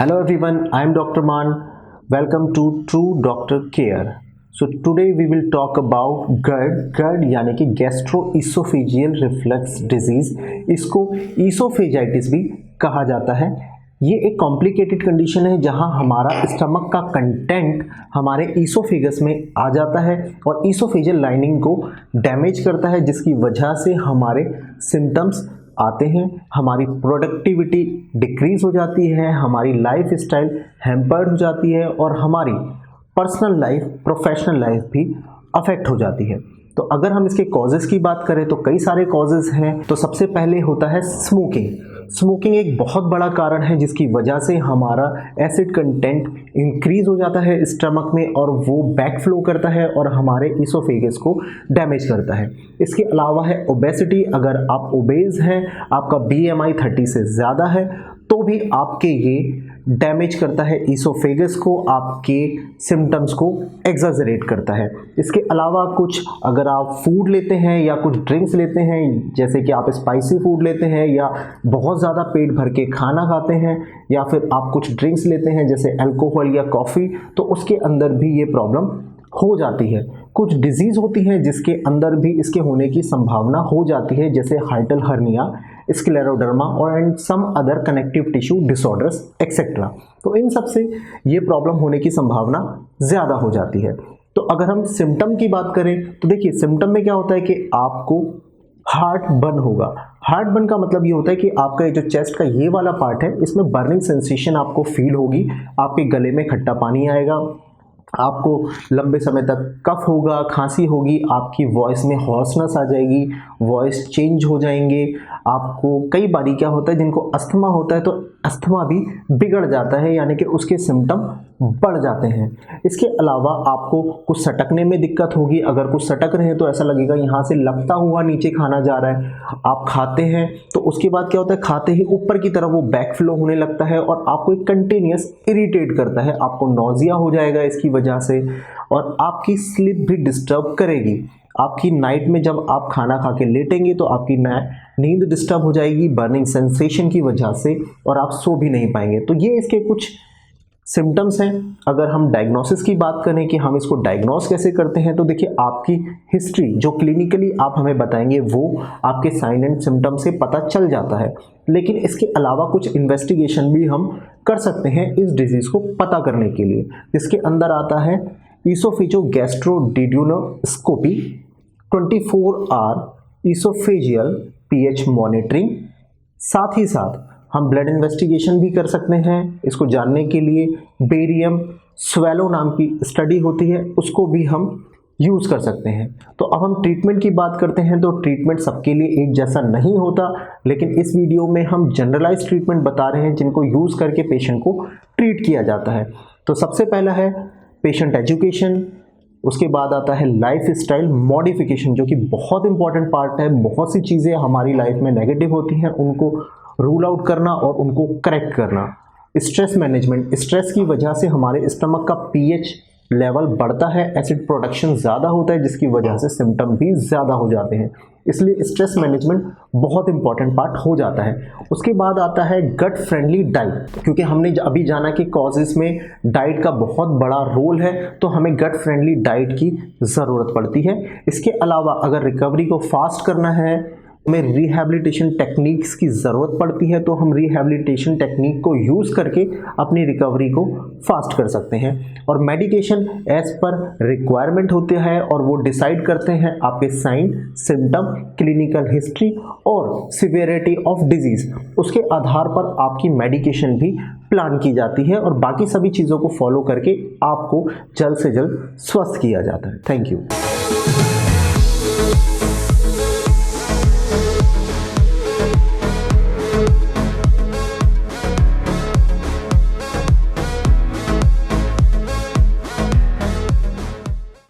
Hello everyone, I am Dr. Man. Welcome to True Doctor Care. So today we will talk about GERD यानी कि gastroesophageal reflux disease, इसको oesophagitis भी कहा जाता है। ये एक कॉम्प्लिकेटेड कंडीशन है जहां हमारा स्टमक का कंटेंट हमारे ईसोफेगस में आ जाता है और ईसोफेजियल लाइनिंग को डैमेज करता है, जिसकी वजह से हमारे सिम्टम्स आते हैं, हमारी प्रोडक्टिविटी डिक्रीज हो जाती है, हमारी लाइफ स्टाइल हैम्पर्ड हो जाती है और हमारी पर्सनल लाइफ, प्रोफेशनल लाइफ भी अफेक्ट हो जाती है। तो अगर हम इसके कॉजेज़ की बात करें तो कई सारे कॉजेज़ हैं। तो सबसे पहले होता है स्मोकिंग। स्मोकिंग एक बहुत बड़ा कारण है जिसकी वजह से हमारा एसिड कंटेंट इंक्रीज हो जाता है स्टमक में और वो बैकफ्लो करता है और हमारे ईसोफेगस को डैमेज करता है। इसके अलावा है ओबेसिटी। अगर आप ओबेज हैं, आपका BMI 30 से ज़्यादा है, तो भी आपके ये डैमेज करता है ईसोफेगस को, आपके सिम्टम्स को एग्जैजरेट करता है। इसके अलावा कुछ अगर आप फूड लेते हैं या कुछ ड्रिंक्स लेते हैं, जैसे कि आप स्पाइसी फूड लेते हैं या बहुत ज़्यादा पेट भर के खाना खाते हैं या फिर आप कुछ ड्रिंक्स लेते हैं जैसे अल्कोहल या कॉफ़ी, तो उसके अंदर भी ये प्रॉब्लम हो जाती है। कुछ डिजीज़ होती हैं जिसके अंदर भी इसके होने की संभावना हो जाती है, जैसे हाइटल हर्निया, स्क्लेरोडर्मा और and some other connective tissue disorders etcetera. तो इन सब से ये प्रॉब्लम होने की संभावना ज़्यादा हो जाती है। तो अगर हम सिम्टम की बात करें तो देखिए, सिम्टम में क्या होता है कि आपको हार्ट बर्न होगा। हार्ट बर्न का मतलब ये होता है कि आपका ये जो चेस्ट का ये वाला पार्ट है, इसमें बर्निंग सेंसेशन आपको फील होगी, आपके गले में खट्टा पानी आएगा, आपको लंबे समय तक कफ होगा, खांसी होगी, आपकी वॉइस में हॉर्सनेस आ जाएगी, वॉइस चेंज हो जाएंगे। आपको कई बारी क्या होता है, जिनको अस्थमा होता है तो अस्थमा भी बिगड़ जाता है, यानी कि उसके सिम्टम बढ़ जाते हैं। इसके अलावा आपको कुछ सटकने में दिक्कत होगी। अगर कुछ सटक रहे हैं तो ऐसा लगेगा यहाँ से लगता हुआ नीचे खाना जा रहा है। आप खाते हैं तो उसके बाद क्या होता है, खाते ही ऊपर की तरफ वो बैक फ्लो होने लगता है और आपको एक कंटिन्यूस इरिटेट करता है, आपको नौजिया हो जाएगा इसकी वजह से और आपकी स्लीप भी डिस्टर्ब करेगी। आपकी नाइट में जब आप खाना खा के लेटेंगे तो आपकी नींद डिस्टर्ब हो जाएगी बर्निंग सेंसेशन की वजह से और आप सो भी नहीं पाएंगे। तो ये इसके कुछ सिम्टम्स हैं। अगर हम डायग्नोसिस की बात करें कि हम इसको डायग्नोस कैसे करते हैं, तो देखिए, आपकी हिस्ट्री जो क्लिनिकली आप हमें बताएंगे वो आपके साइन एंड सिम्टम से पता चल जाता है, लेकिन इसके अलावा कुछ इन्वेस्टिगेशन भी हम कर सकते हैं इस डिजीज़ को पता करने के लिए, जिसके अंदर आता है ईसोफेजियोगैस्ट्रोड्यूडेनोस्कोपी, 24 आवर ईसोफेजियल pH मॉनिटरिंग। साथ ही साथ हम ब्लड इन्वेस्टिगेशन भी कर सकते हैं। इसको जानने के लिए बेरियम स्वेलो नाम की स्टडी होती है, उसको भी हम यूज़ कर सकते हैं। तो अब हम ट्रीटमेंट की बात करते हैं। तो ट्रीटमेंट सबके लिए एक जैसा नहीं होता, लेकिन इस वीडियो में हम जनरलाइज ट्रीटमेंट बता रहे हैं जिनको यूज़ करके पेशेंट को ट्रीट किया जाता है। तो सबसे पहला है पेशेंट एजुकेशन, उसके बाद आता है लाइफ स्टाइल मॉडिफिकेशन, जो कि बहुत इंपॉर्टेंट पार्ट है। बहुत सी चीज़ें हमारी लाइफ में नेगेटिव होती हैं, उनको रूल आउट करना और उनको करेक्ट करना। स्ट्रेस मैनेजमेंट, स्ट्रेस की वजह से हमारे स्टमक का pH लेवल बढ़ता है, एसिड प्रोडक्शन ज़्यादा होता है, जिसकी वजह से सिम्टम भी ज़्यादा हो जाते हैं। इसलिए स्ट्रेस मैनेजमेंट बहुत इंपॉर्टेंट पार्ट हो जाता है। उसके बाद आता है गट फ्रेंडली डाइट, क्योंकि हमने अभी जाना कि कॉजेज़ में डाइट का बहुत बड़ा रोल है, तो हमें गट फ्रेंडली डाइट की ज़रूरत पड़ती है। इसके अलावा अगर रिकवरी को फास्ट करना है, हमें रिहैबिलिटेशन टेक्निक्स की ज़रूरत पड़ती है, तो हम रिहैबिलिटेशन टेक्निक को यूज़ करके अपनी रिकवरी को फास्ट कर सकते हैं। और मेडिकेशन एज पर रिक्वायरमेंट होते हैं और वो डिसाइड करते हैं आपके साइन, सिम्टम, क्लिनिकल हिस्ट्री और सिवियरिटी ऑफ डिजीज़। उसके आधार पर आपकी मेडिकेशन भी प्लान की जाती है और बाकी सभी चीज़ों को फॉलो करके आपको जल्द से जल्द स्वस्थ किया जाता है। Thank you.